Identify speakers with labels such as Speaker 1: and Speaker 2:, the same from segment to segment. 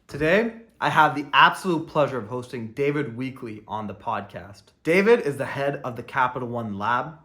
Speaker 1: Today, I have the absolute pleasure of hosting David Weekly on the podcast. David is the head of the Capital One Lab,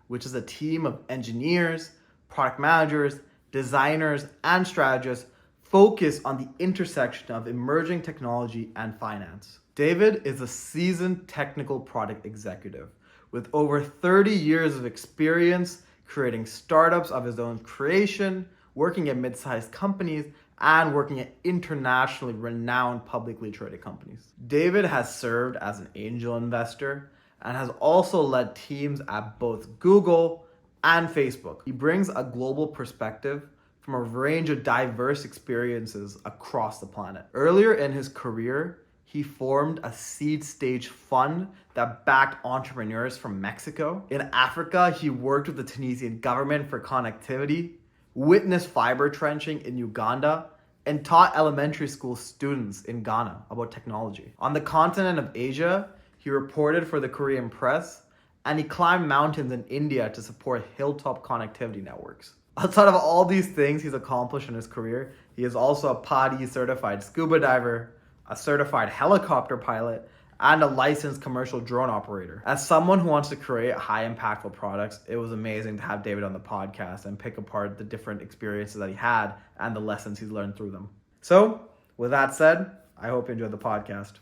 Speaker 1: which is a team of engineers, product managers, designers, and strategists focused on the intersection of emerging technology and finance. David is a seasoned technical product executive with over 30 years of experience creating startups of his own creation, working at mid-sized companies, and working at internationally renowned publicly traded companies. David has served as an angel investor and has also led teams at both Google and Facebook. He brings a global perspective from a range of diverse experiences across the planet. Earlier in his career, he formed a seed stage fund that backed entrepreneurs from Mexico. In Africa, he worked with the Tunisian government for connectivity, witnessed fiber trenching in Uganda, and taught elementary school students in Ghana about technology. On the continent of Asia, he reported for the Korean press, and he climbed mountains in India to support hilltop connectivity networks. Outside of all these things he's accomplished in his career, he is also a PADI certified scuba diver, a certified helicopter pilot, and a licensed commercial drone operator. As someone who wants to create high impactful products, it was amazing to have David on the podcast and pick apart the different experiences that he had and the lessons he's learned through them. So, with that said, I hope you enjoyed the podcast.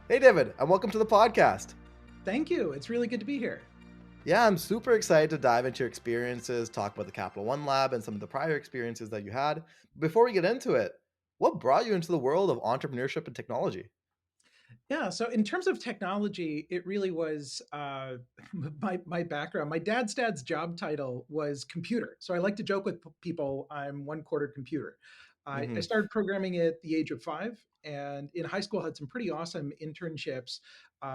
Speaker 1: Hey, David, and welcome to the podcast.
Speaker 2: Thank you. It's really good to be here.
Speaker 1: Yeah, I'm super excited to dive into your experiences, talk about the Capital One Lab and some of the prior experiences that you had. Before we get into it, what brought you into the world of entrepreneurship and technology?
Speaker 2: Yeah. So in terms of technology, it really was my background. My dad's job title was computer. So I like to joke with people, I'm one quarter computer. I
Speaker 1: Hmm.
Speaker 2: started programming at the age of 5, and in high school had some pretty awesome internships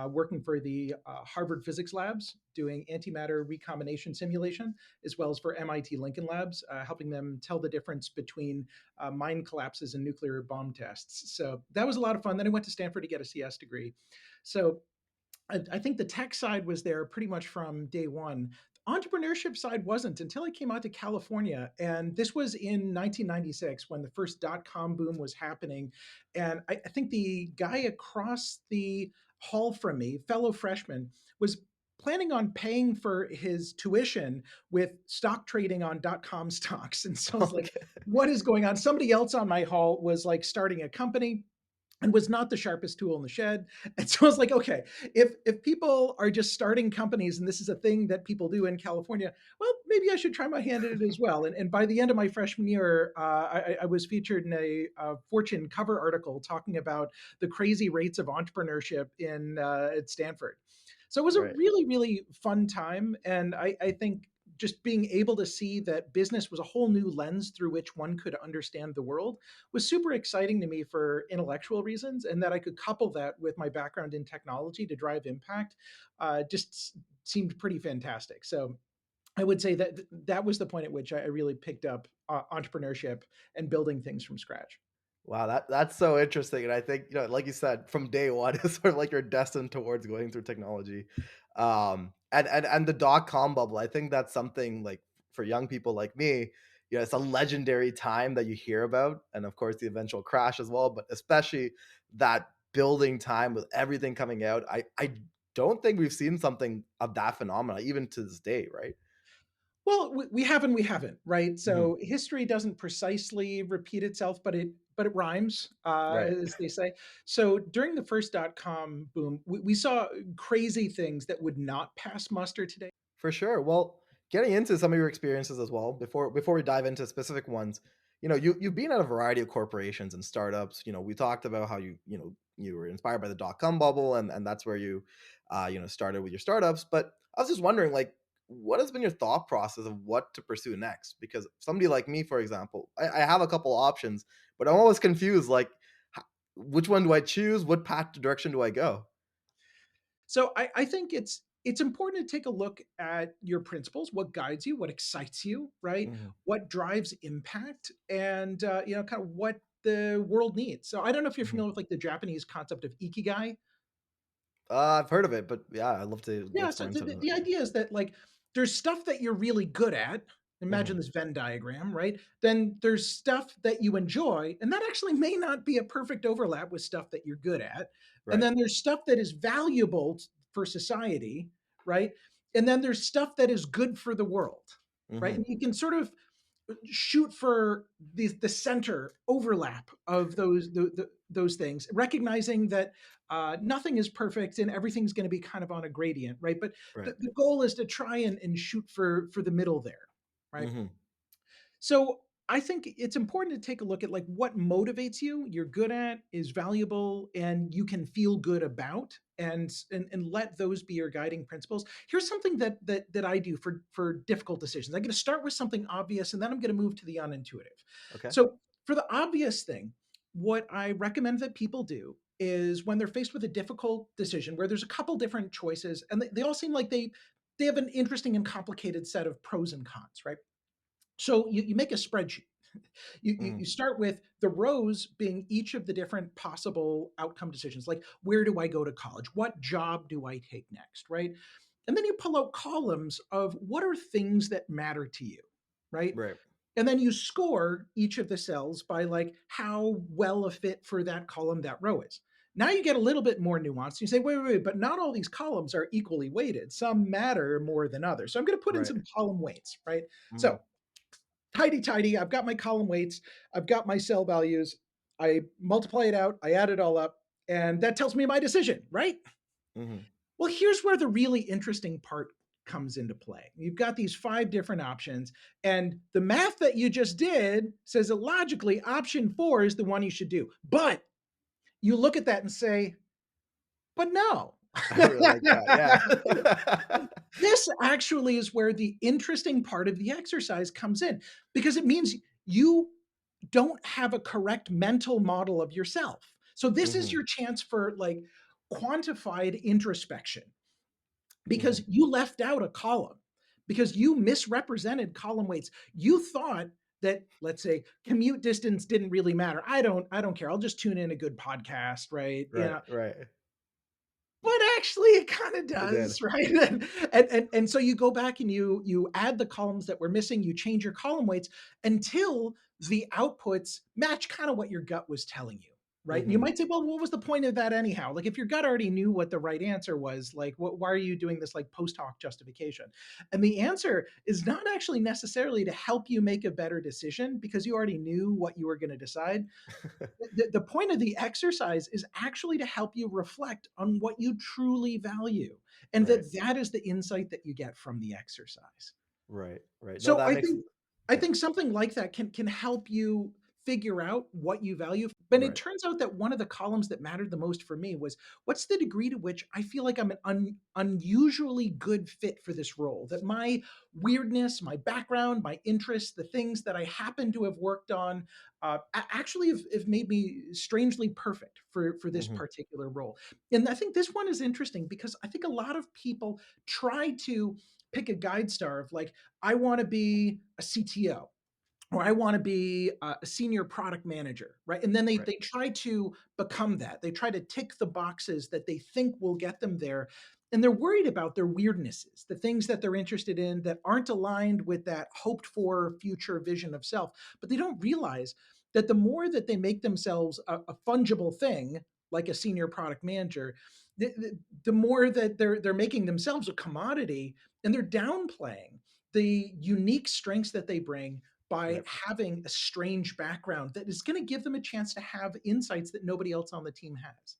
Speaker 2: working for the Harvard physics labs, doing antimatter recombination simulation, as well as for MIT Lincoln Labs, helping them tell the difference between mine collapses and nuclear bomb tests. So that was a lot of fun. Then I went to Stanford to get a CS degree. So I think the tech side was there pretty much from day one. The entrepreneurship side wasn't until I came out to California. And this was in 1996 when the first dot-com boom was happening. And I think the guy across the hall from me, fellow freshman, was planning on paying for his tuition with stock trading on dot-com stocks. And so I was like,
Speaker 1: Okay.
Speaker 2: what is going on? Somebody else on my hall was like starting a company and was not the sharpest tool in the shed. And so I was like, okay, if people are just starting companies and this is a thing that people do in California, well, maybe I should try my hand at it as well. And by the end of my freshman year, I was featured in a Fortune cover article talking about the crazy rates of entrepreneurship in at Stanford. So it was a
Speaker 1: Right.
Speaker 2: really, really fun time. And I think just being able to see that business was a whole new lens through which one could understand the world was super exciting to me for intellectual reasons, and that I could couple that with my background in technology to drive impact just seemed pretty fantastic. So I would say that that was the point at which I really picked up entrepreneurship and building things from scratch.
Speaker 1: Wow, that's so interesting. And I think, like you said, from day one, it's sort of like you're destined towards going through technology. And the dot-com bubble, I think that's something like for young people like me, it's a legendary time that you hear about. And of course the eventual crash as well, but especially that building time with everything coming out. I don't think we've seen something of that phenomena even to this day, right?
Speaker 2: Well, we have and we haven't, right?
Speaker 1: Mhm.
Speaker 2: So history doesn't precisely repeat itself, but it rhymes,
Speaker 1: Right.
Speaker 2: as they say. So during the first dot-com boom, we saw crazy things that would not pass muster today.
Speaker 1: For sure. Well, getting into some of your experiences as well, before we dive into specific ones, you've been at a variety of corporations and startups. We talked about how you were inspired by the dot-com bubble, and that's where you started with your startups. But I was just wondering, like, what has been your thought process of what to pursue next? Because somebody like me, for example, I have a couple options, but I'm always confused. Like, which one do I choose? What path direction do I go?
Speaker 2: So I think it's important to take a look at your principles, what guides you, what excites you, right?
Speaker 1: Mhm.
Speaker 2: What drives impact, and kind of what the world needs. So I don't know if you're
Speaker 1: Mhm.
Speaker 2: familiar with like the Japanese concept of ikigai.
Speaker 1: I've heard of it, but yeah, I'd love to
Speaker 2: Yeah, so
Speaker 1: explain some of
Speaker 2: the
Speaker 1: it.
Speaker 2: idea is that like there's stuff that you're really good at. Imagine
Speaker 1: Hmm.
Speaker 2: this Venn diagram, right? Then there's stuff that you enjoy, and that actually may not be a perfect overlap with stuff that you're good at. And
Speaker 1: Right.
Speaker 2: then there's stuff that is valuable for society, right? And then there's stuff that is good for the world, right?
Speaker 1: Hmm.
Speaker 2: And you can sort of shoot for the center overlap of those things, recognizing that nothing is perfect and everything's going to be kind of on a gradient, right? But
Speaker 1: Right.
Speaker 2: the goal is to try and shoot for the middle there, right?
Speaker 1: Hmm.
Speaker 2: So I think it's important to take a look at like what motivates you, you're good at, is valuable, and you can feel good about, and let those be your guiding principles. Here's something that I do for difficult decisions. I'm going to start with something obvious, and then I'm going to move to the unintuitive.
Speaker 1: Okay.
Speaker 2: So for the obvious thing, what I recommend that people do is when they're faced with a difficult decision where there's a couple different choices, and they all seem like they have an interesting and complicated set of pros and cons, right? So you make a spreadsheet. You
Speaker 1: Hmm.
Speaker 2: start with the rows being each of the different possible outcome decisions, like where do I go to college? What job do I take next? Right. And then you pull out columns of what are things that matter to you, right?
Speaker 1: Right.
Speaker 2: And then you score each of the cells by like how well a fit for that column that row is. Now you get a little bit more nuanced. You say, wait, but not all these columns are equally weighted. Some matter more than others. So I'm going to put in
Speaker 1: Right.
Speaker 2: some column weights, right?
Speaker 1: Hmm.
Speaker 2: So tidy. I've got my column weights, I've got my cell values. I multiply it out, I add it all up, and that tells me my decision, right?
Speaker 1: Hmm.
Speaker 2: Well, here's where the really interesting part comes into play. You've got these five different options, and the math that you just did says that logically option four is the one you should do. But you look at that and say, but no.
Speaker 1: I really like that. Yeah.
Speaker 2: This actually is where the interesting part of the exercise comes in because it means you don't have a correct mental model of yourself. So this is
Speaker 1: Hmm.
Speaker 2: your chance for like quantified introspection because
Speaker 1: Hmm.
Speaker 2: you left out a column because you misrepresented column weights. You thought that, let's say, commute distance didn't really matter. I don't care. I'll just tune in a good podcast, right? You
Speaker 1: Right.
Speaker 2: know,
Speaker 1: Right.
Speaker 2: but actually it kind of
Speaker 1: It did.
Speaker 2: does, right? And so you go back and you add the columns that were missing, you change your column weights until the outputs match kind of what your gut was telling you, right? And you
Speaker 1: Hmm.
Speaker 2: might say, well, what was the point of that anyhow? Like if your gut already knew what the right answer was, like why are you doing this like post hoc justification? And the answer is not actually necessarily to help you make a better decision because you already knew what you were going to decide. The point of the exercise is actually to help you reflect on what you truly value and
Speaker 1: Right.
Speaker 2: that is the insight that you get from the exercise.
Speaker 1: Right. Right. No,
Speaker 2: So
Speaker 1: that
Speaker 2: I
Speaker 1: makes.
Speaker 2: think I
Speaker 1: Yeah.
Speaker 2: think something like that can help you figure out what you value. But it
Speaker 1: Right.
Speaker 2: turns out that one of the columns that mattered the most for me was what's the degree to which I feel like I'm an unusually good fit for this role. That my weirdness, my background, my interests, the things that I happen to have worked on, actually have made me strangely perfect for this
Speaker 1: Hmm.
Speaker 2: particular role. And I think this one is interesting because I think a lot of people try to pick a guide star of like I want to be a CTO or I want to be a senior product manager, right? And then they
Speaker 1: Right.
Speaker 2: they try to become that. They try to tick the boxes that they think will get them there. And they're worried about their weirdnesses, the things that they're interested in that aren't aligned with that hoped for future vision of self. But they don't realize that the more that they make themselves a fungible thing, like a senior product manager, the more that they're making themselves a commodity and they're downplaying the unique strengths that they bring by
Speaker 1: Right.
Speaker 2: having a strange background that is going to give them a chance to have insights that nobody else on the team has.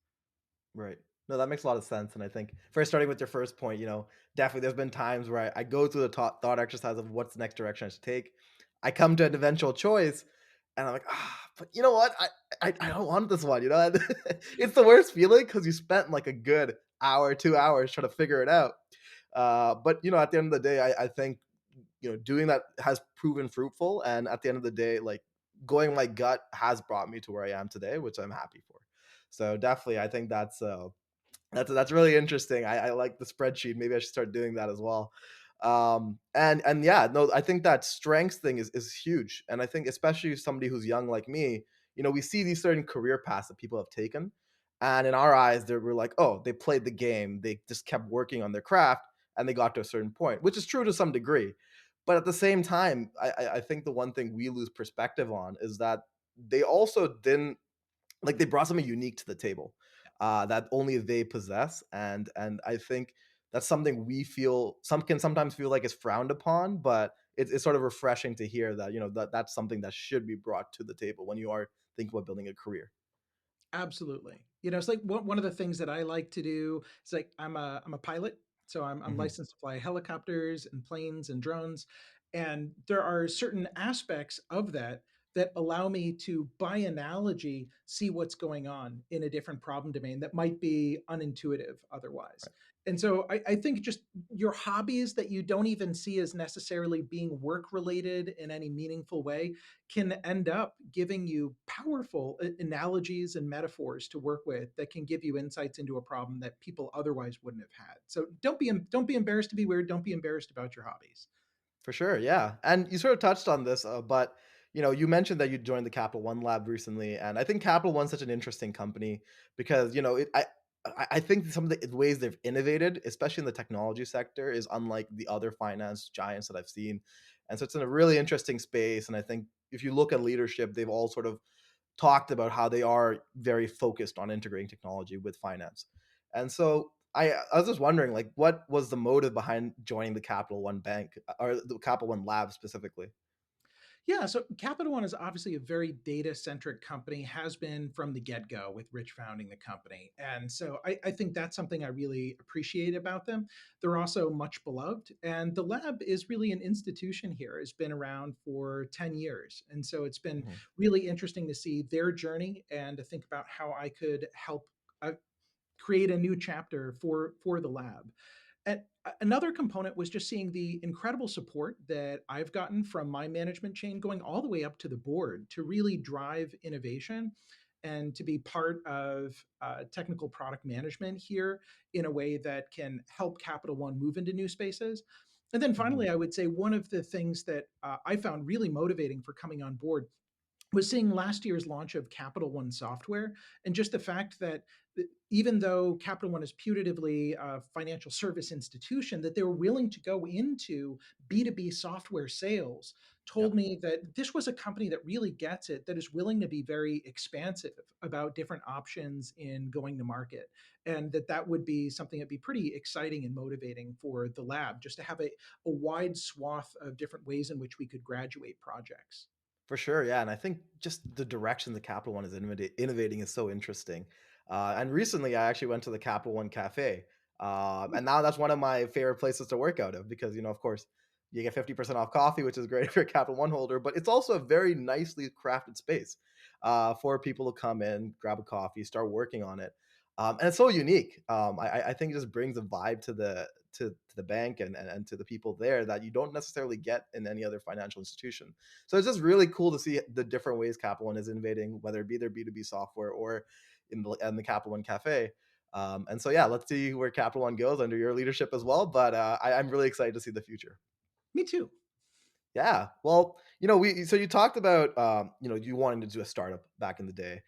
Speaker 1: Right. No, that makes a lot of sense. And I think first starting with your first point, definitely there's been times where I go through the thought exercise of what's the next direction I should take. I come to an eventual choice and I'm like, but you know what? I don't want this one, it's the worst feeling because you spent like a good hour, 2 hours trying to figure it out. But at the end of the day, I think, doing that has proven fruitful. And at the end of the day, like going my gut has brought me to where I am today, which I'm happy for. So definitely, I think that's really interesting. I like the spreadsheet. Maybe I should start doing that as well. And yeah, no, I think that strengths thing is huge. And I think especially somebody who's young like me, we see these certain career paths that people have taken, and in our eyes, we're like, oh, they played the game. They just kept working on their craft, and they got to a certain point, which is true to some degree. But at the same time, I think the one thing we lose perspective on is that they also didn't, like, they brought something unique to the table, that only they possess, and I think that's something we feel some can sometimes feel like it's frowned upon, but it's sort of refreshing to hear that, that that's something that should be brought to the table when you are thinking about building a career.
Speaker 2: Absolutely. You know, it's like one of the things that I like to do. It's like I'm a pilot, so I'm
Speaker 1: Mhm.
Speaker 2: licensed to fly helicopters and planes and drones, and there are certain aspects of that that allow me to, by analogy, see what's going on in a different problem domain that might be unintuitive otherwise. And so I think just your hobbies that you don't even see as necessarily being work related in any meaningful way can end up giving you powerful analogies and metaphors to work with that can give you insights into a problem that people otherwise wouldn't have had. So don't be embarrassed to be weird. Don't be embarrassed about your hobbies.
Speaker 1: For sure, yeah. And you sort of touched on this, but you mentioned that you joined the Capital One Lab recently, and I think Capital One's such an interesting company because I think some of the ways they've innovated, especially in the technology sector, is unlike the other finance giants that I've seen, and so it's in a really interesting space. And I think if you look at leadership, they've all sort of talked about how they are very focused on integrating technology with finance. And so I was just wondering, like, what was the motive behind joining the Capital One Bank or the Capital One Lab specifically?
Speaker 2: Yeah, so Capital One is obviously a very data centric company, has been from the get go with Rich founding the company. And so I think that's something I really appreciate about them. They're also much beloved. And the lab is really an institution here, has been around for 10 years. And so it's been
Speaker 1: Mhm,
Speaker 2: really interesting to see their journey and to think about how I could help create a new chapter for the lab. And another component was just seeing the incredible support that I've gotten from my management chain going all the way up to the board to really drive innovation and to be part of technical product management here in a way that can help Capital One move into new spaces. And then
Speaker 1: mhm,
Speaker 2: finally, I would say one of the things that I found really motivating for coming on board was seeing last year's launch of Capital One software and just the fact that even though Capital One is putatively a financial service institution, that they were willing to go into B2B software sales
Speaker 1: yeah,
Speaker 2: told me that this was a company that really gets it, that is willing to be very expansive about different options in going to market. And that would be something that'd be pretty exciting and motivating for the lab, just to have a wide swath of different ways in which we could graduate projects.
Speaker 1: for sure, yeah. And I think just the direction the Capital One is innovating is so interesting. And recently, I actually went to the Capital One Cafe, and now that's one of my favorite places to work out of because, of course, you get 50% off coffee, which is great if you're a Capital One holder, but it's also a very nicely crafted space for people to come in, grab a coffee, start working on it. And it's so unique. I think it just brings a vibe to the bank and to the people there that you don't necessarily get in any other financial institution. So it's just really cool to see the different ways Capital One is innovating, whether it be their B2B software or in the Capital One Cafe. And so, yeah, let's see where Capital One goes under your leadership as well. But I'm really excited to see the future.
Speaker 2: Me too.
Speaker 1: Yeah. Well, we so you talked about you wanting to do a startup back in the day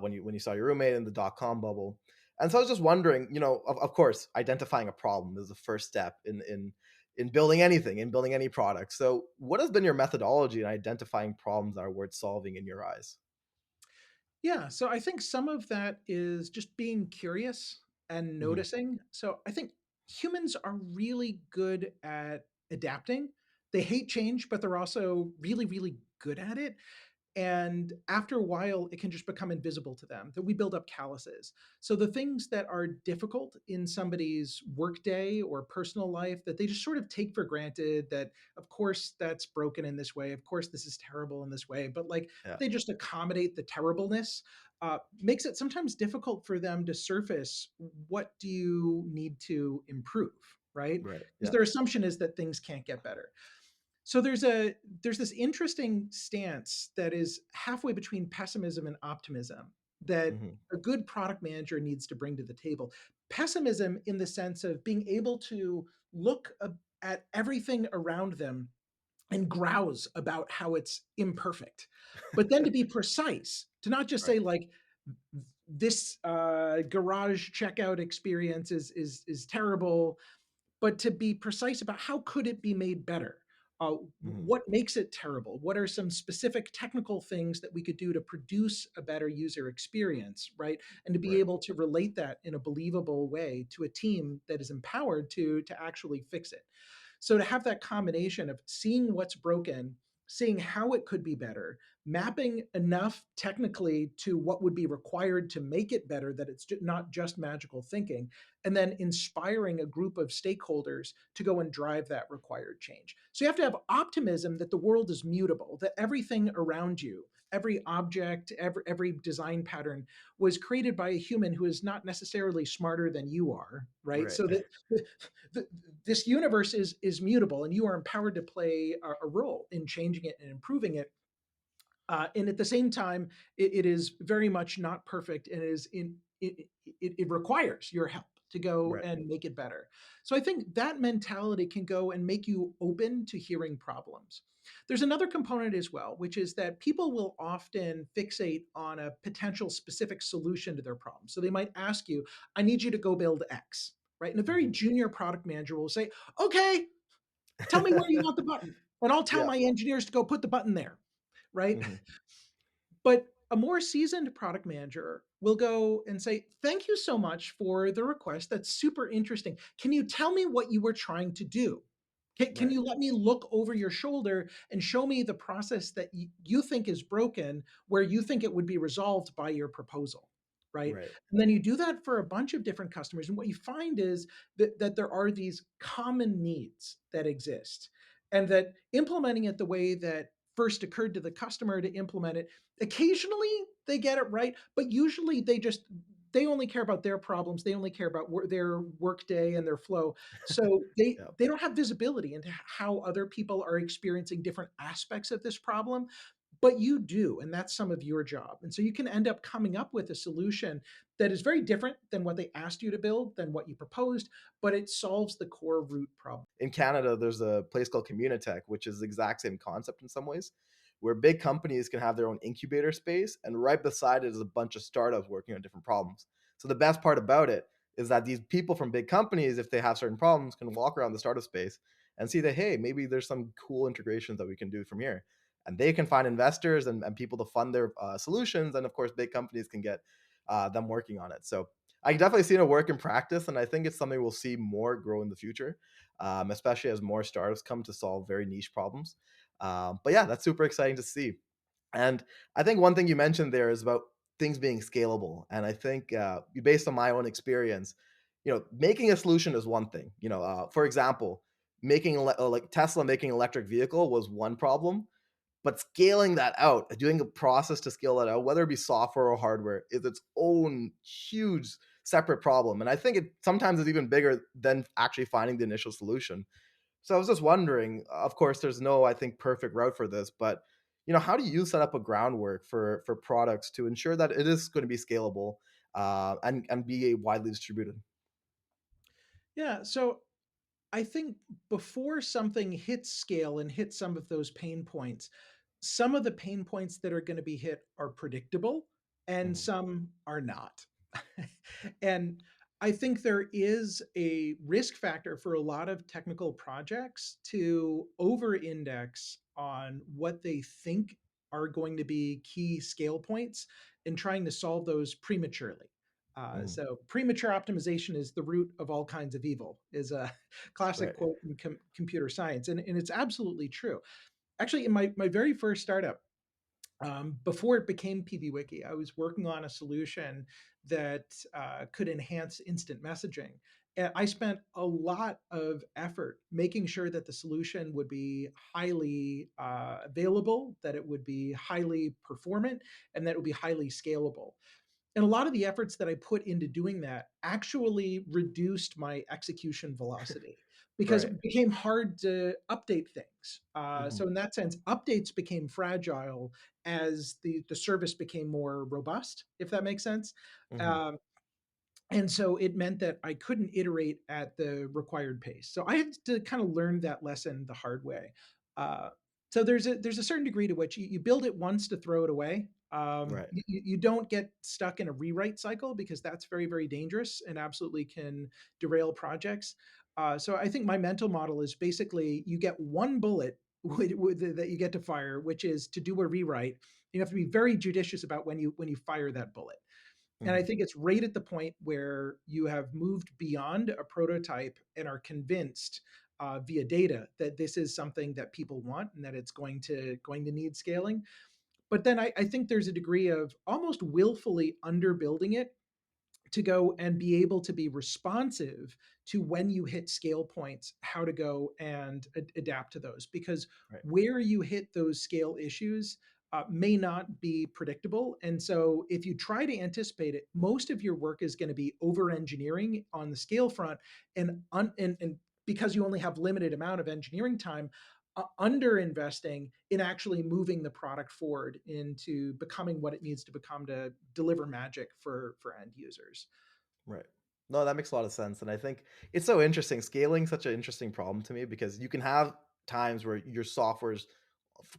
Speaker 1: when you saw your roommate in the .com bubble, and so I was just wondering, of course, identifying a problem is the first step in building anything, in building any product. So, what has been your methodology in identifying problems that are worth solving in your eyes?
Speaker 2: Yeah, so I think some of that is just being curious and
Speaker 1: Hmm.
Speaker 2: noticing. So I think humans are really good at adapting. They hate change, but they're also really, really good at it. And after a while, it can just become invisible to them that we build up calluses. So the things that are difficult in somebody's workday or personal life that they just sort of take for granted that, of course, that's broken in this way. Of course, this is terrible in this way. But like
Speaker 1: Yeah.
Speaker 2: they just accommodate the terribleness, makes it sometimes difficult for them to surface what do you need to improve, right?
Speaker 1: Right.
Speaker 2: Because
Speaker 1: Yeah.
Speaker 2: their assumption is that things can't get better. So there's this interesting stance that is halfway between pessimism and optimism that
Speaker 1: Hmm.
Speaker 2: a good product manager needs to bring to the table. Pessimism in the sense of being able to look at everything around them and grouse about how it's imperfect, but then to be precise, to not just
Speaker 1: Right.
Speaker 2: say like this garage checkout experience is terrible, but to be precise about how could it be made better.
Speaker 1: Hmm.
Speaker 2: What makes it terrible? What are some specific technical things that we could do to produce a better user experience, right? And to be
Speaker 1: Right.
Speaker 2: able to relate that in a believable way to a team that is empowered to actually fix it. So to have that combination of seeing what's broken, seeing how it could be better, mapping enough technically to what would be required to make it better that it's not just magical thinking, and then inspiring a group of stakeholders to go and drive that required change. So you have to have optimism that the world is mutable, that everything around you, every object, every design pattern was created by a human who is not necessarily smarter than you are, right?
Speaker 1: Right.
Speaker 2: So that this universe is mutable, and you are empowered to play a role in changing it and improving it. And at the same time, it is very much not perfect, and it requires your help to go
Speaker 1: Right.
Speaker 2: and make it better. So I think that mentality can go and make you open to hearing problems. There's another component as well, which is that people will often fixate on a potential specific solution to their problem. So they might ask you, I need you to go build X, right? And a very
Speaker 1: Hmm.
Speaker 2: junior product manager will say, okay, tell me where you want the button, and I'll tell
Speaker 1: Yeah.
Speaker 2: my engineers to go put the button there, right?
Speaker 1: Hmm.
Speaker 2: But a more seasoned product manager will go and say, thank you so much for the request. That's super interesting. Can you tell me what you were trying to do? Can
Speaker 1: Right.
Speaker 2: you let me look over your shoulder and show me the process that you think is broken, where you think it would be resolved by your proposal? Right.
Speaker 1: Right.
Speaker 2: And then you do that for a bunch of different customers. And what you find is that there are these common needs that exist, and that implementing it the way that first occurred to the customer to implement it, occasionally they get it right, but usually they only care about their problems. They only care about their workday and their flow. So
Speaker 1: Yeah.
Speaker 2: they don't have visibility into how other people are experiencing different aspects of this problem, but you do, and that's some of your job. And so you can end up coming up with a solution that is very different than what they asked you to build, than what you proposed, but it solves the core root problem.
Speaker 1: In Canada, there's a place called Communitech, which is the exact same concept in some ways, where big companies can have their own incubator space, and right beside it is a bunch of startups working on different problems. So the best part about it is that these people from big companies, if they have certain problems, can walk around the startup space and see that, hey, maybe there's some cool integrations that we can do from here. And they can find investors and people to fund their solutions. And of course, big companies can get them working on it. So I definitely seen it work in practice, and I think it's something we'll see more grow in the future, especially as more startups come to solve very niche problems. But yeah, that's super exciting to see. And I think one thing you mentioned there is about things being scalable. And I think based on my own experience, making a solution is one thing. For example, like Tesla making electric vehicle was one problem, but scaling that out, doing a process to scale that out, whether it be software or hardware, is its own huge separate problem. And I think it sometimes is even bigger than actually finding the initial solution. So I was just wondering, of course, there's no, I think, perfect route for this, but how do you set up a groundwork for products to ensure that it is going to be scalable and be widely distributed?
Speaker 2: Yeah. So I think before something hits scale and hits some of those pain points, some of the pain points that are going to be hit are predictable and
Speaker 1: Mhm.
Speaker 2: some are not. And I think there is a risk factor for a lot of technical projects to over index on what they think are going to be key scale points and trying to solve those prematurely.
Speaker 1: Mhm.
Speaker 2: So premature optimization is the root of all kinds of evil, is a classic
Speaker 1: Right.
Speaker 2: quote in computer science. And it's absolutely true. Actually, in my very first startup, before it became PBWiki, I was working on a solution that could enhance instant messaging. And I spent a lot of effort making sure that the solution would be highly available, that it would be highly performant, and that it would be highly scalable. And a lot of the efforts that I put into doing that actually reduced my execution velocity because
Speaker 1: Right.
Speaker 2: it became hard to update things.
Speaker 1: Mhm.
Speaker 2: So in that sense, updates became fragile as the service became more robust, if that makes sense.
Speaker 1: Mhm.
Speaker 2: Um, and so it meant that I couldn't iterate at the required pace. So I had to kind of learn that lesson the hard way. Uh, so there's a certain degree to which you build it once to throw it away.
Speaker 1: Right.
Speaker 2: You don't get stuck in a rewrite cycle because that's very, very dangerous and absolutely can derail projects. So I think my mental model is basically you get one bullet that you get to fire, which is to do a rewrite. You have to be very judicious about when you fire that bullet. And I
Speaker 1: Mhm.
Speaker 2: think it's right at the point where you have moved beyond a prototype and are convinced via data that this is something that people want and that it's going to need scaling. But then I think there's a degree of almost willfully underbuilding it to go and be able to be responsive to when you hit scale points, how to go and adapt to those. Because
Speaker 1: Right.
Speaker 2: where you hit those scale issues may not be predictable. And so if you try to anticipate it, most of your work is going to be over engineering on the scale front and because you only have limited amount of engineering time, under investing in actually moving the product forward into becoming what it needs to become to deliver magic for end users.
Speaker 1: Right. No, that makes a lot of sense. And I think it's so interesting. Scaling such an interesting problem to me because you can have times where your software is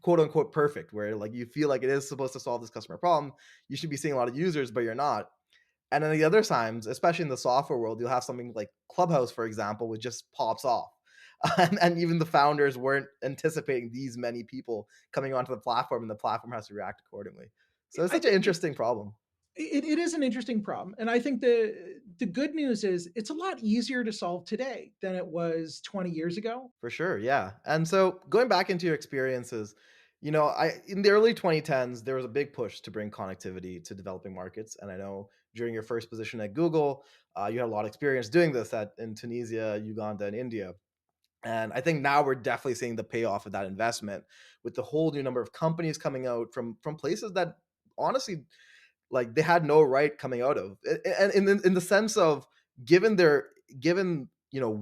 Speaker 1: quote unquote perfect, where like you feel like it is supposed to solve this customer problem. You should be seeing a lot of users, but you're not. And then the other times, especially in the software world, you'll have something like Clubhouse, for example, which just pops off. And even the founders weren't anticipating these many people coming onto the platform, and the platform has to react accordingly. So it's
Speaker 2: I
Speaker 1: such an
Speaker 2: think
Speaker 1: interesting problem.
Speaker 2: it is an interesting problem, and I think the good news is it's a lot easier to solve today than it was 20 years ago.
Speaker 1: For sure, yeah. And so going back into your experiences, I in the early 2010s, there was a big push to bring connectivity to developing markets. And I know during your first position at Google, you had a lot of experience doing this in Tunisia, Uganda, and India. And I think now we're definitely seeing the payoff of that investment with the whole new number of companies coming out from places that honestly like they had no right coming out of, and in the sense of given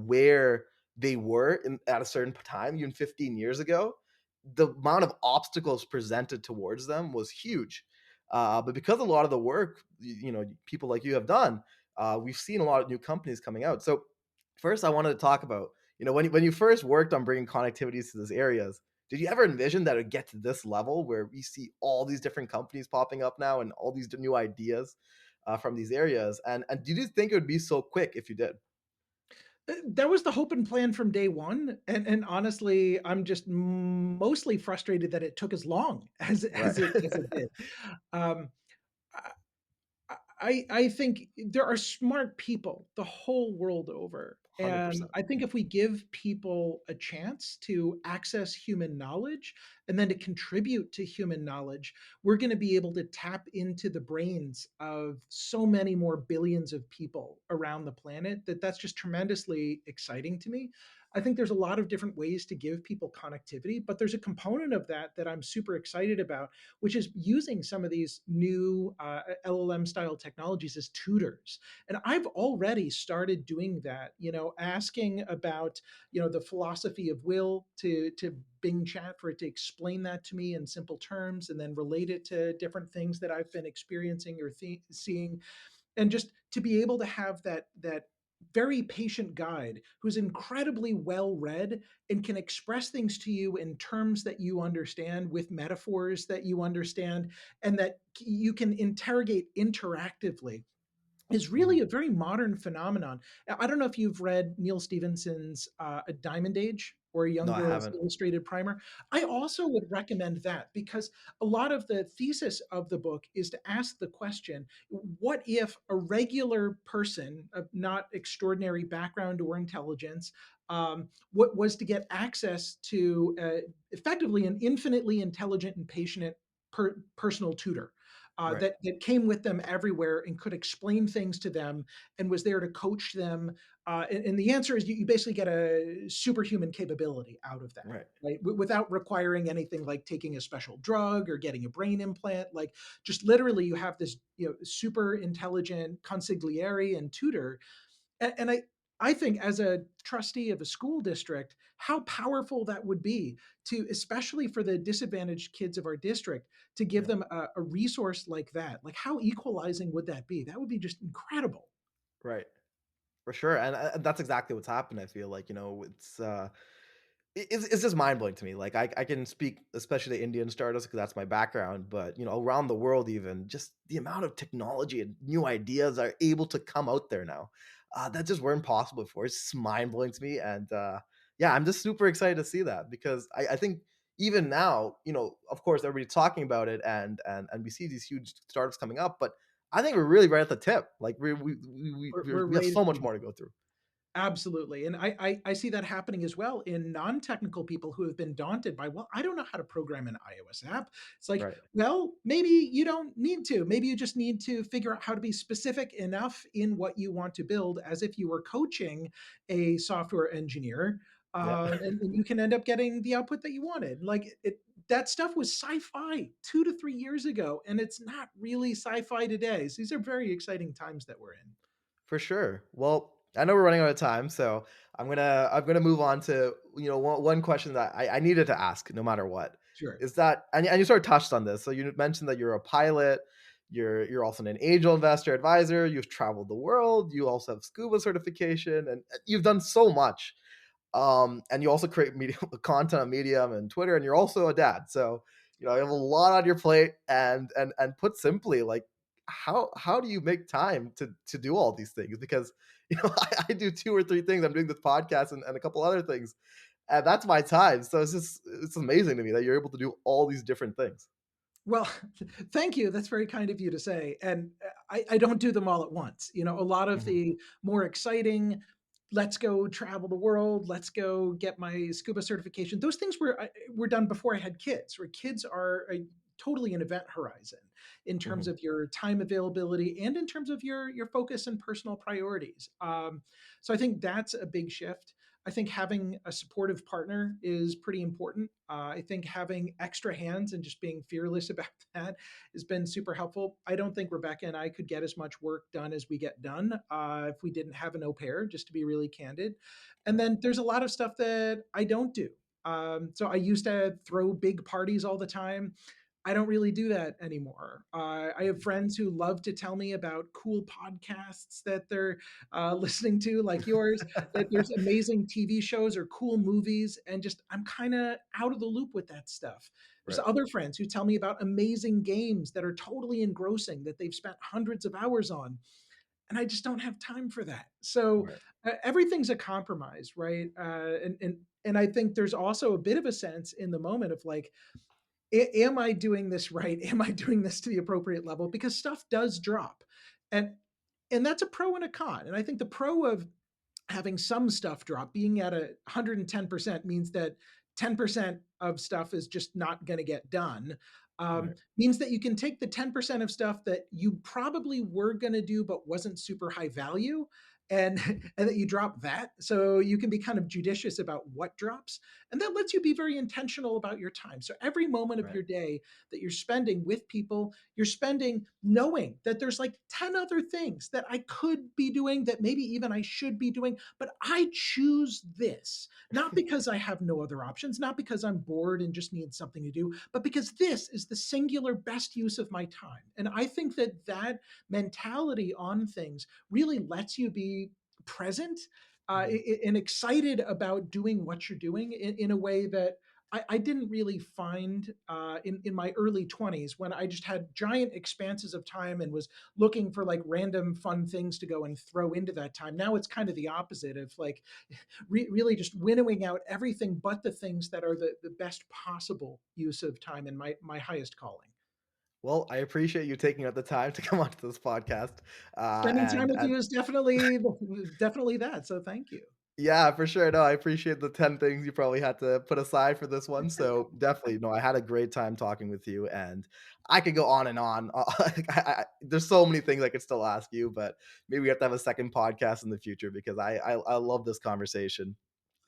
Speaker 1: where they were at a certain time, even 15 years ago, the amount of obstacles presented towards them was huge. But because a lot of the work people like you have done, we've seen a lot of new companies coming out. So first I wanted to talk about, when you first worked on bringing connectivities to these areas, did you ever envision that it would get to this level where we see all these different companies popping up now and all these new ideas from these areas? And did you think it would be so quick if you did?
Speaker 2: That was the hope and plan from day one, and honestly, I'm just mostly frustrated that it took as long
Speaker 1: Right.
Speaker 2: as it did. Um, I think there are smart people the whole world over. And
Speaker 1: 100%.
Speaker 2: I think if we give people a chance to access human knowledge and then to contribute to human knowledge, we're going to be able to tap into the brains of so many more billions of people around the planet that's just tremendously exciting to me. I think there's a lot of different ways to give people connectivity, but there's a component of that I'm super excited about, which is using some of these new LLM style technologies as tutors. And I've already started doing that, asking about, the philosophy of will to Bing Chat for it to explain that to me in simple terms and then relate it to different things that I've been experiencing or seeing, and just to be able to have that very patient guide who's incredibly well read and can express things to you in terms that you understand with metaphors that you understand and that you can interrogate interactively is
Speaker 1: Mhm.
Speaker 2: really a very modern phenomenon. I don't know if you've read Neil Stephenson's A Diamond Age or A
Speaker 1: No,
Speaker 2: Young
Speaker 1: I
Speaker 2: Girl's
Speaker 1: haven't.
Speaker 2: Illustrated Primer. I also would recommend that because a lot of the thesis of the book is to ask the question, what if a regular person of not extraordinary background or intelligence, what was to get access to effectively an infinitely intelligent and patient personal tutor
Speaker 1: Right.
Speaker 2: that came with them everywhere and could explain things to them and was there to coach them. And the answer is you basically get a superhuman capability out of that.
Speaker 1: Right.
Speaker 2: Right, without requiring anything like taking a special drug or getting a brain implant, like just literally you have this super intelligent consigliere and tutor. And I think as a trustee of a school district, how powerful that would be to, especially for the disadvantaged kids of our district, to give
Speaker 1: Yeah.
Speaker 2: them a resource like that. Like, how equalizing would that be? That would be just incredible.
Speaker 1: Right. For sure. And that's exactly what's happened. I feel like, it's just mind blowing to me. Like I can speak, especially the Indian startups, because that's my background. But around the world, even just the amount of technology and new ideas are able to come out there now. that just weren't possible before. It's just mind blowing to me, and yeah, I'm just super excited to see that because I think even now, of course, everybody's talking about it, and we see these huge startups coming up, but I think we're really right at the tip. Like
Speaker 2: We're
Speaker 1: we have
Speaker 2: right at
Speaker 1: so
Speaker 2: the
Speaker 1: much more to
Speaker 2: beginning.
Speaker 1: go through.
Speaker 2: Absolutely. And I see that happening as well in non technical people who have been daunted by, well, I don't know how to program an iOS app. It's like,
Speaker 1: Right.
Speaker 2: well, maybe you don't need to. Maybe you just need to figure out how to be specific enough in what you want to build as if you were coaching a software engineer.
Speaker 1: Yeah.
Speaker 2: And you can end up getting the output that you wanted. That stuff was sci-fi 2 to 3 years ago, and it's not really sci-fi today. So these are very exciting times that we're in.
Speaker 1: For sure. Well, I know we're running out of time, so I'm gonna move on to one question that I needed to ask no matter what
Speaker 2: Sure.
Speaker 1: is that, and you sort of touched on this. So you mentioned that you're a pilot, you're also an angel investor advisor, you've traveled the world, you also have scuba certification, and you've done so much. And you also create media content on Medium and Twitter, and you're also a dad. So, you have a lot on your plate. And put simply, like, how do you make time to do all these things? Because I do two or three things. I'm doing this podcast and a couple other things, and that's my time. So it's amazing to me that you're able to do all these different things.
Speaker 2: Well, thank you. That's very kind of you to say. And I don't do them all at once. A lot of
Speaker 1: Mhm,
Speaker 2: the more exciting, let's go travel the world, let's go get my scuba certification. Those things were done before I had kids. Where kids are totally an event horizon in terms
Speaker 1: mhm,
Speaker 2: of your time availability and in terms of your focus and personal priorities. So I think that's a big shift. I think having a supportive partner is pretty important. I think having extra hands and just being fearless about that has been super helpful. I don't think Rebecca and I could get as much work done as we get done if we didn't have an au pair, just to be really candid. And
Speaker 1: right,
Speaker 2: then there's a lot of stuff that I don't do. So I used to throw big parties all the time. I don't really do that anymore. I have
Speaker 1: mhm,
Speaker 2: friends who love to tell me about cool podcasts that they're listening to, like yours, that there's amazing TV shows or cool movies, and just I'm kind of out of the loop with that stuff. There's
Speaker 1: right,
Speaker 2: other friends who tell me about amazing games that are totally engrossing that they've spent hundreds of hours on, and I just don't have time for that. So
Speaker 1: right,
Speaker 2: everything's a compromise, right? And I think there's also a bit of a sense in the moment of like, am I doing this right? Am I doing this to the appropriate level? Because stuff does drop, and and that's a pro and a con. And I think the pro of having some stuff drop, being at 110% means that 10% of stuff is just not going to get done.
Speaker 1: right,
Speaker 2: Means that you can take the 10% of stuff that you probably were going to do but wasn't super high value, and and that you drop that, so you can be kind of judicious about what drops, and that lets you be very intentional about your time. So every moment of
Speaker 1: right,
Speaker 2: your day that you're spending with people, you're spending knowing that there's like 10 other things that I could be doing, that maybe even I should be doing, but I choose this, not because I have no other options, not because I'm bored and just need something to do, but because this is the singular best use of my time. And I think that that mentality on things really lets you be present
Speaker 1: mhm.
Speaker 2: and excited about doing what you're doing in a way that I didn't really find in my early 20s, when I just had giant expanses of time and was looking for like random fun things to go and throw into that time. Now it's kind of the opposite of like really just winnowing out everything but the things that are the best possible use of time and my highest calling.
Speaker 1: Well, I appreciate you taking out the time to come onto this podcast,
Speaker 2: Spending time with
Speaker 1: and
Speaker 2: you is definitely that. So thank you.
Speaker 1: yeah, for sure. No, I appreciate the 10 things you probably had to put aside for this one. So definitely, no, I had a great time talking with you, and I could go on and on. There's so many things I could still ask you, but maybe we have to have a second podcast in the future because I love this conversation.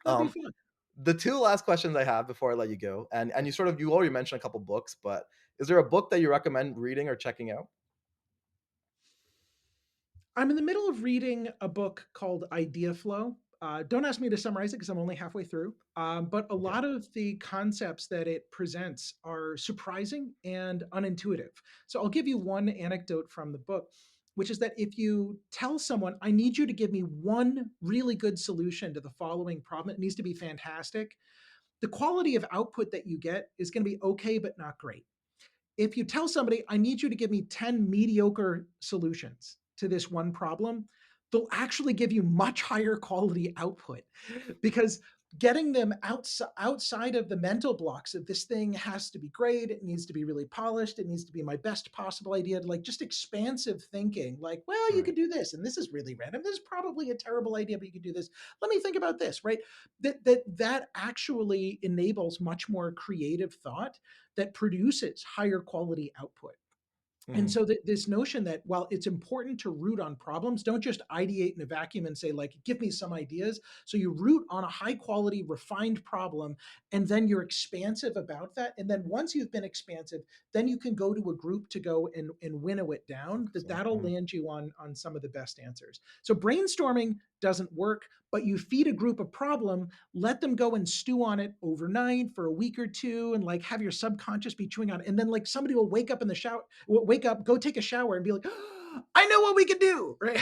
Speaker 2: That'd be
Speaker 1: Um,
Speaker 2: fun.
Speaker 1: the two last questions I have before I let you go, and you already mentioned a couple books, but is there a book that you recommend reading or checking out?
Speaker 2: I'm in the middle of reading a book called Idea Flow. Don't ask me to summarize it because I'm only halfway through. But a
Speaker 1: Okay.
Speaker 2: lot of the concepts that it presents are surprising and unintuitive. So I'll give you one anecdote from the book, which is that if you tell someone, I need you to give me one really good solution to the following problem, it needs to be fantastic. The quality of output that you get is going to be okay, but not great. If you tell somebody, I need you to give me 10 mediocre solutions to this one problem, they'll actually give you much higher quality output, because getting them outside of the mental blocks of this thing has to be great, it needs to be really polished, it needs to be my best possible idea, like just expansive thinking, like, well, you
Speaker 1: Right.
Speaker 2: could do this, and this is really random, this is probably a terrible idea, but you could do this, let me think about this, right? That actually enables much more creative thought that produces higher quality output. And
Speaker 1: Mhm.
Speaker 2: so this notion that while it's important to root on problems, don't just ideate in a vacuum and say, like, give me some ideas. So you root on a high quality, refined problem, and then you're expansive about that. And then once you've been expansive, then you can go to a group to go and winnow it down,
Speaker 1: Focus on.
Speaker 2: that'll
Speaker 1: Mhm.
Speaker 2: land you on some of the best answers. So brainstorming doesn't work, but you feed a group a problem, let them go and stew on it overnight for a week or two, and like have your subconscious be chewing on it. And then like somebody will wake up in the shower, wake up, go take a shower, and be like, oh, I know what we could do, right?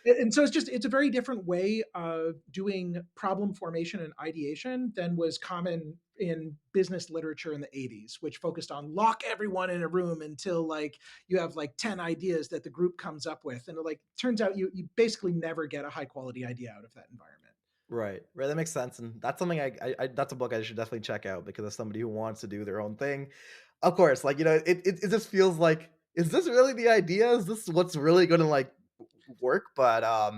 Speaker 2: And so it's a very different way of doing problem formation and ideation than was common in business literature in the 80s, which focused on lock everyone in a room until like you have like 10 ideas that the group comes up with, and it like turns out you basically never get a high quality idea out of that environment.
Speaker 1: Right. Right. That makes sense. And that's something that's a book I should definitely check out because as somebody who wants to do their own thing, of course, like, it just feels like, is this really the idea? Is this what's really going to like work?
Speaker 2: I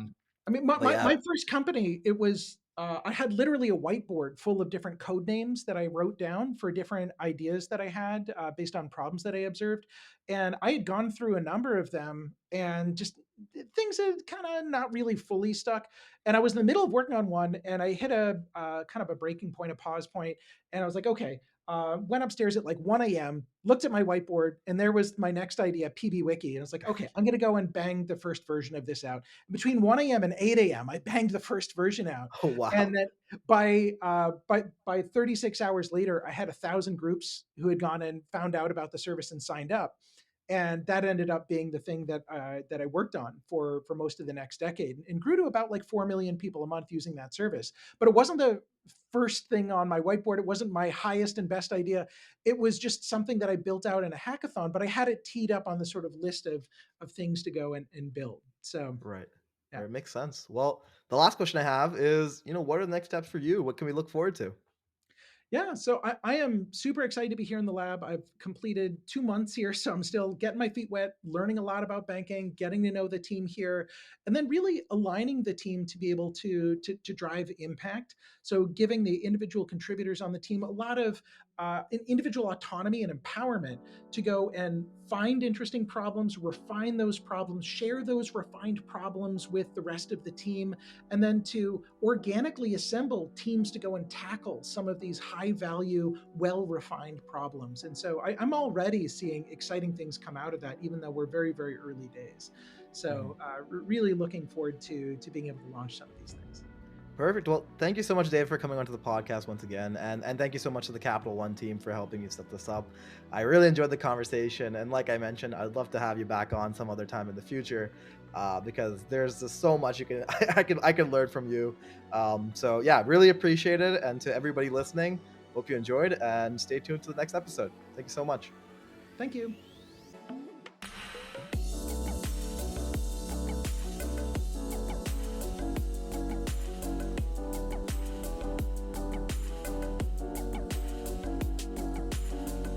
Speaker 2: mean,
Speaker 1: But yeah.
Speaker 2: my first company, it was I had literally a whiteboard full of different code names that I wrote down for different ideas that I had based on problems that I observed, and I had gone through a number of them, and just things had kind of not really fully stuck. And I was in the middle of working on one, and I hit a kind of a breaking point, a pause point, and I was like, okay. Went upstairs at like 1 a.m., looked at my whiteboard, and there was my next idea, PB Wiki. And I was like, okay, I'm going to go and bang the first version of this out. Between 1 a.m. and 8 a.m., I banged the first version out.
Speaker 1: Oh,
Speaker 2: And
Speaker 1: wow.
Speaker 2: then by 36 hours later, I had 1,000 groups who had gone and found out about the service and signed up. And that ended up being the thing that I worked on for most of the next decade, and grew to about like 4 million people a month using that service. But it wasn't the first thing on my whiteboard. It wasn't my highest and best idea. It was just something that I built out in a hackathon, but I had it teed up on the sort of list of things to go and build. So
Speaker 1: Right.
Speaker 2: yeah.
Speaker 1: Right. Makes sense. Well, the last question I have is, what are the next steps for you? What can we look forward to?
Speaker 2: Yeah, so I am super excited to be here in the lab. I've completed 2 months here, so I'm still getting my feet wet, learning a lot about banking, getting to know the team here, and then really aligning the team to be able to drive impact. So giving the individual contributors on the team a lot of individual autonomy and empowerment to go and find interesting problems, refine those problems, share those refined problems with the rest of the team, and then to organically assemble teams to go and tackle some of these high value, well refined problems. And so I'm already seeing exciting things come out of that, even though we're very, very early days.
Speaker 1: Mhm.
Speaker 2: So really looking forward to being able to launch some of these things.
Speaker 1: Perfect. Well, thank you so much, Dave, for coming onto the podcast once again, and thank you so much to the Capital One team for helping me set this up. I really enjoyed the conversation, and like I mentioned, I'd love to have you back on some other time in the future, because there's just so much you can I can learn from you. So yeah, really appreciate it, and to everybody listening, hope you enjoyed, and stay tuned to the next episode. Thank you so much.
Speaker 2: Thank you.